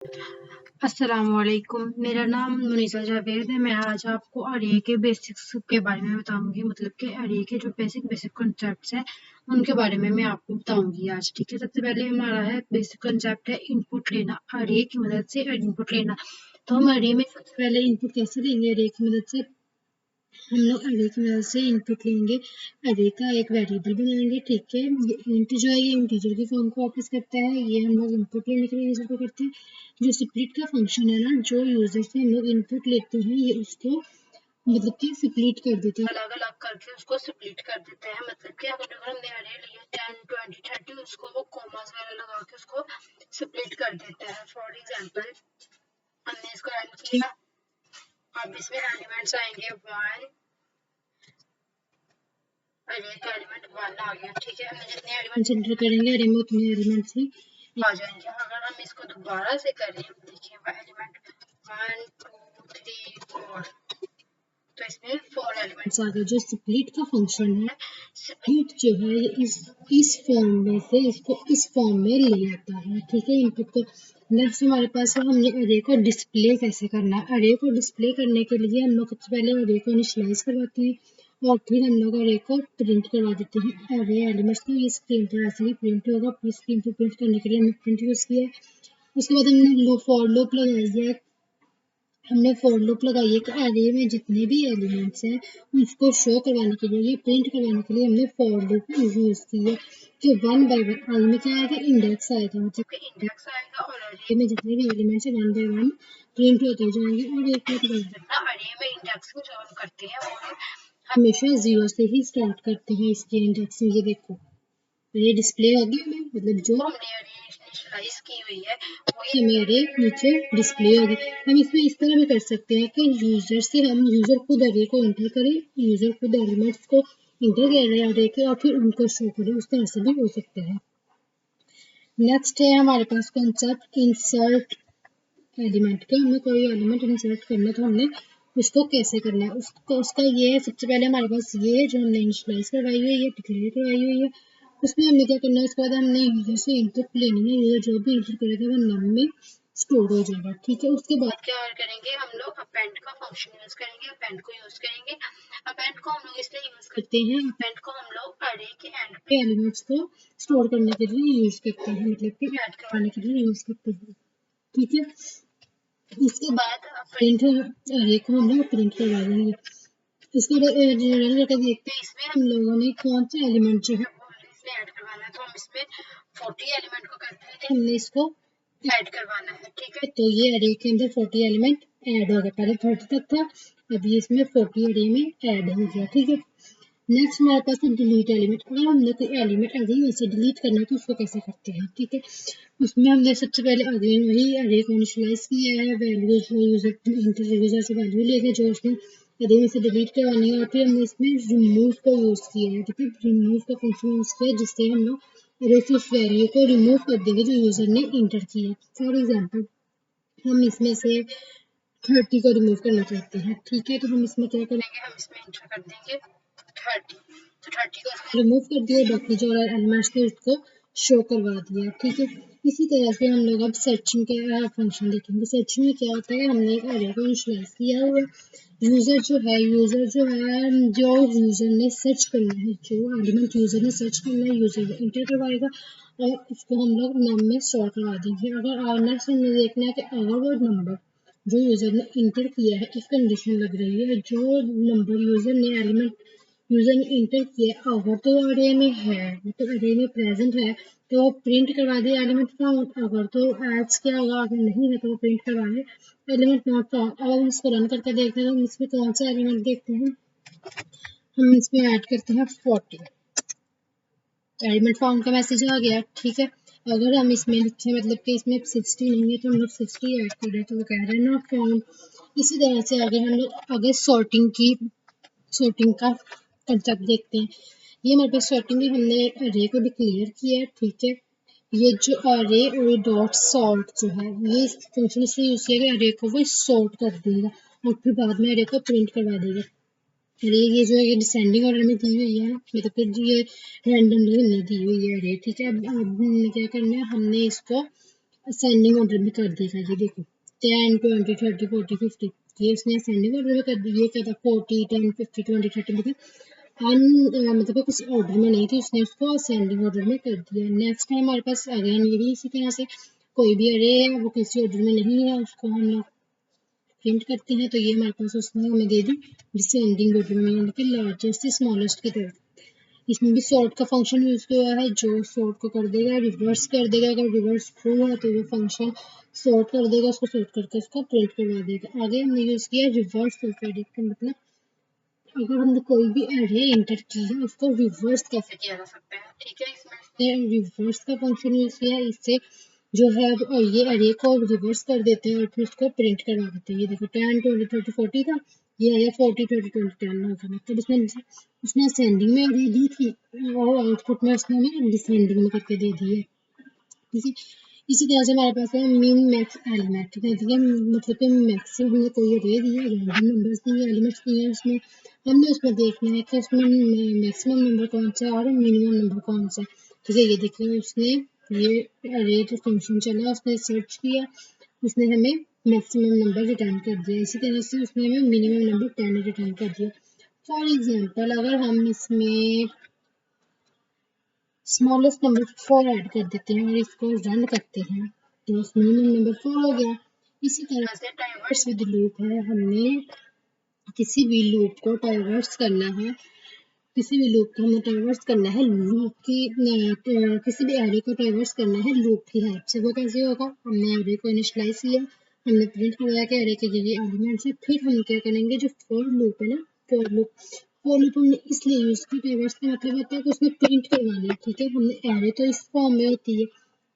अस्सलामुअलैकुम, मेरा नाम मुनीसा जावेद है। मैं आज आपको अरे के बेसिक्स के बारे में बताऊंगी, मतलब कि अरे के जो बेसिक कॉन्सेप्ट्स हैं उनके बारे में मैं आपको बताऊंगी आज। ठीक है, सबसे पहले हमारा है बेसिक कॉन्सेप्ट है इनपुट लेना, अरे की मदद से इनपुट लेना। तो हम अरे में सबसे पहले इनपुट कैसे लेंगे? अरे की मदद से हम लोग अरे की मदद से इनपुट लेंगे, अरे का एक वेरिएबल बनाएंगे। ठीक है, ये इंट जो है ये इंटीजर की फॉर्म को वापस करता है, ये हम लोग इनपुट लेने के लिए यूजर को करते हैं। जो स्प्लिट का फंक्शन है ना, जो यूजर से हम लोग इनपुट लेते हैं ये उसको मतलब कि स्प्लिट कर देते हैं, अलग अलग करके उसको स्प्लिट कर देते हैं। मतलब कि अगर हमने अरे लिया 10 20 30, उसको वो कॉमास वगैरह लगा के उसको स्प्लिट कर देता है। फॉर एग्जाम्पल हमने इसको रन किया, अब इसमें एलिमेंट्स आएंगे 1, अरे का एलिमेंट 1 आ गया। ठीक है, हम जितने एलिमेंट्स एंटर करेंगे अरे में उतने एलिमेंट्स ही आ जाएंगे। अगर हम इसको दोबारा से करें, देखिए एलिमेंट 1 2 3 4, तो इसमें 4 एलिमेंट्स आ गए। जो स्प्लिट का फंक्शन है, स्प्लिट जो है इस फॉर्म में से इसको इस फॉर्म में ले आता है। ठीक है, इनपुट को। नेक्स्ट हमारे पास है हमने अरे को डिस्प्ले कैसे करना है। अरे को डिस्प्ले करने के लिए हम लोग सबसे पहले अरे को इनिशियलाइज करवाते हैं और फिर हम लोग अरे को प्रिंट करवा देते हैं। अरे एलिमेंट्स को ये स्क्रीन पर ऐसे ही प्रिंट होगा। स्क्रीन पर प्रिंट करने के लिए हमने प्रिंट यूज किया है। उसके बाद हमने फॉर लूप लगाई है। हमने फॉर लूप लगाई है कि अरे में जितने भी एलिमेंट्स हैं उसको शो करवाने के लिए, ये प्रिंट करवाने के लिए हमने फॉर लूप यूज की है कि 1 बाय 1 आई में क्या आएगा, इंडेक्स आएगा। मतलब कि इंडेक्स आएगा और अरे में जितने भी एलिमेंट्स हैं 1 बाय 1 प्रिंट होते जाएंगे। और एक बात करना, अरे में इंडेक्स को जो हम करते हैं वो हम हमेशा 0 से ही स्टार्ट करते हैं। इसके इंडेक्स में ये देखो ये डिस्प्ले होगी हमें, मतलब जो हमने अरे इनिशियलाइज की हुई है वही हमें अरे नीचे डिस्प्ले होगी। हम इसमें इस तरह भी कर सकते हैं कि यूजर से हम यूजर खुद अरे को एंटर करें, यूजर खुद एलिमेंट्स को एंटर कर रहे हैं अरे के और फिर उनको शो करें, उस तरह से भी हो सकता है। नेक्स्ट है हमारे पास कॉन्सेप्ट इंसर्ट एलिमेंट का। हमें कोई एलिमेंट इंसर्ट करना तो हमने उसको कैसे करना है, उसको उसका ये है। सबसे पहले हमारे पास ये है जो हमने इनिशियलाइज करवाई हुई है, ये डिक्लेयर करवाई हुई है। उसमें हमने क्या करना है, उसके बाद हमने यूजर से इनपुट लेनी है। यूजर जो भी एंटर करेगा वो नम में स्टोर हो जाएगा। ठीक है, उसके बाद क्या करेंगे, हम लोग अपेंड का फंक्शन यूज करेंगे, अपेंड को यूज करेंगे। अपेंड को हम लोग इसलिए यूज करते हैं, अपेंड को हम लोग अरे के एंड पे एलिमेंट्स को स्टोर करने के लिए यूज करते हैं, मतलब कि ऐड करवाने के लिए यूज करते हैं। ठीक है, उसके बाद प्रिंट अरे को हम लोग प्रिंट करवा देंगे। इसको रन करके देखते हैं इसमें हम लोगों ने कौन सा एलिमेंट जो है वो इसमें ऐड करवाना है। तो हम इसमें 40 एलिमेंट को करते हैं कि हमने इसको ऐड करवाना है। ठीक है, तो ये अरे के अंदर 40 एलिमेंट ऐड हो गया। पहले 30 तक था, अभी इसमें 40 अरे में ऐड हो गया। ठीक है, नेक्स्ट हमारे पास है डिलीट एलिमेंट। अगर हमने कोई एलिमेंट अरे में से डिलीट करना है तो उसको कैसे करते हैं? ठीक है, उसमें हमने सबसे पहले अगेन वही अरे को इनिशियलाइज किया है, वैल्यू जो यूजर से वैल्यू लेके जो उसने अरे में से डिलीट करवानी है, और फिर हमने इसमें रिमूव को यूज किया है। ठीक है, रिमूव का फंक्शन यूज किया है जिससे हम लोग अरे से उस वैल्यू को रिमूव कर देंगे जो यूजर ने इंटर की है। फॉर एग्जाम्पल हम इसमें से 30 को रिमूव करना चाहते हैं। ठीक है, तो हम इसमें क्या करेंगे, हम इसमें इंटर कर देंगे 30। तो 30 को रिमूव कर दिया, बाकी जो एलिमेंट्स थे उसको शो करवा दिया। ठीक है, इसी तरह से हम लोग अब सर्चिंग के फंक्शन देखेंगे। सर्चिंग में क्या होता है, हमने एक अरे को इनिशियलाइज किया हुआ, यूजर जो यूजर ने सर्च करना है, जो एलिमेंट यूजर ने सर्च करना है, यूजर इंटर करवाएगा और उसको हम लोग नम में स्टोर करवा देंगे। अगर नेक्स्ट हमने देखना है कि अगर वो नंबर जो यूजर ने इंटर किया है इफ कंडीशन लग रही है, जो नंबर यूजर ने इंटर किया है अगर तो अरे में है, मतलब अरे में प्रेजेंट है, तो प्रिंट करवा दे एलिमेंट फाउंड। अगर तो एल्स क्या होगा, अगर नहीं है तो प्रिंट करवा दे एलिमेंट नॉट फाउंड। अब हम इसको रन करके देखते हैं तो हम इसमें कौन सा एलिमेंट देखते हैं, हम इसमें ऐड करते हैं 40, एलिमेंट फाउंड का मैसेज आ गया। ठीक है, अगर हम इसमें लिखें मतलब कि इसमें 60 नहीं है तो हम लोग 60 ऐड कर रहे हैं, तो वो कह रहे हैं नॉट फाउंड। इसी तरह से आगे हम लोग आगे सॉर्टिंग का कंसेप्ट देखते हैं। ये हमारे पास सॉर्टिंग में हमने अरे को डिक्लेयर किया है। ठीक है, ये जो अरे और डॉट सॉर्ट जो है ये फंक्शन से यूज किया गया, अरे को वो सॉर्ट कर देगा और फिर बाद में अरे को प्रिंट करवा देगा। अरे ये जो है ये डिसेंडिंग ऑर्डर में दी हुई है, मतलब कि ये रैंडमली हमने दी हुई है अरे। ठीक है, अब हमने क्या करना है, हमने इसको असेंडिंग ऑर्डर में कर देगा। ये देखो 10 20 30 40 50 ये उसने असेंडिंग ऑर्डर में कर दिया। ये क्या था 40 10 50 20 30 मतलब कि किसी ऑर्डर में नहीं थी, उसने उसको असेंडिंग ऑर्डर में कर दिया। नेक्स्ट टाइम हमारे पास अगेन ये भी इसी तरह से कोई भी अरे है वो किसी ऑर्डर में नहीं है, उसको हम लोग प्रिंट करते हैं तो ये हमारे पास उसने हमें दे दी डिसेंडिंग ऑर्डर में, यानी कि लार्जेस्ट से स्मॉलेस्ट की तरफ। इसमें भी सॉर्ट का फंक्शन यूज किया है, जो सॉर्ट को कर देगा रिवर्स कर देगा, अगर रिवर्स ट्रू है तो वो फंक्शन सॉर्ट कर देगा, उसको सॉर्ट करके उसको प्रिंट करवा देगा। आगे हमने यूज किया रिवर्स प्रेडिक्ट का मतलब अगर हमने कोई भी एरे एंटर की है उसको रिवर्स कैसे किया जा सकता है। ठीक है, इसमें रिवर्स का फंक्शन यूज किया है, इससे जो है ये एरे को रिवर्स कर देते हैं और फिर उसको प्रिंट करवा देते हैं। ये देखो 10 20 30 40 था, ये आया 40 20 20 10 होगा, मतलब इसमें उसने असेंडिंग में एरे दी थी और आउटपुट में उसने हमें डिसेंडिंग में करके दे दी है। ठीक है, इसी तरह से हमारे पास है मिन मैक्स एलिमेंट। ठीक है, मतलब कि मैक्सिमम हमने कोई रे दिया है, रैंडम नंबर्स दिए, एलिमेंट्स दिए हैं, उसमें हमने उसमें देखना है कि उसमें मैक्सिमम नंबर कौन सा है और मिनिमम नंबर कौन सा है। ठीक है, ये देख रहे हैं उसने ये रे जो फंक्शन चला उसने सर्च किया, उसने हमें मैक्सिमम नंबर रिटर्न कर दिया। इसी तरह से उसने हमें मिनिमम नंबर 10 रिटर्न कर दिया। फॉर एग्जाम्पल अगर हम इसमें स्मॉलेस्ट नंबर 4 ऐड कर देते हैं और इसको रन करते हैं तो मिनिमम नंबर 4 हो गया। इसी तरह से डाइवर्स विद लूप है, हमने किसी भी लूप को डाइवर्स करना है, किसी भी लूप को हमें डाइवर्स करना है लूप की किसी भी एरे को डाइवर्स करना है लूप की हेल्प से। वो कैसे होगा, हमने एरे को इनिशियलाइज किया, हमने प्रिंट करवाया कि एरे के ये एलिमेंट्स है, फिर हम क्या करेंगे जो फॉर लूप है ना, फॉर लूप हमने इसलिए यूज की, डाइवर्स का मतलब होता है कि उसमें प्रिंट करवाना है। ठीक है, हमने एरे तो इस फॉर्म में होती है,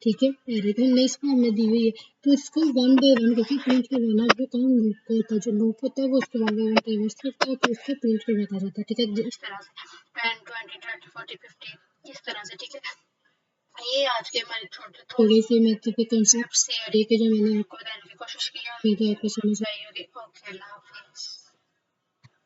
ठीक है, एरे तो हमने इस फॉर्म में दी हुई है, तो इसको वन बाय वन करके प्रिंट करवाना वो काम लूप का होता है। जो लूप होता है वो उसको वन बाय वन डाइवर्स करता है तो उसको प्रिंट करवाता जाता है। ठीक है, इस तरह से 10 20 30 40 50 इस तरह से। ठीक है, ये आज के हमारे थोड़े से मैथ के कंसेप्ट से एरे के जो मैंने आपको बताने की कोशिश की है, उम्मीद है आपको समझ आई होगी। ओके, अल्लाह हाफ़िज़।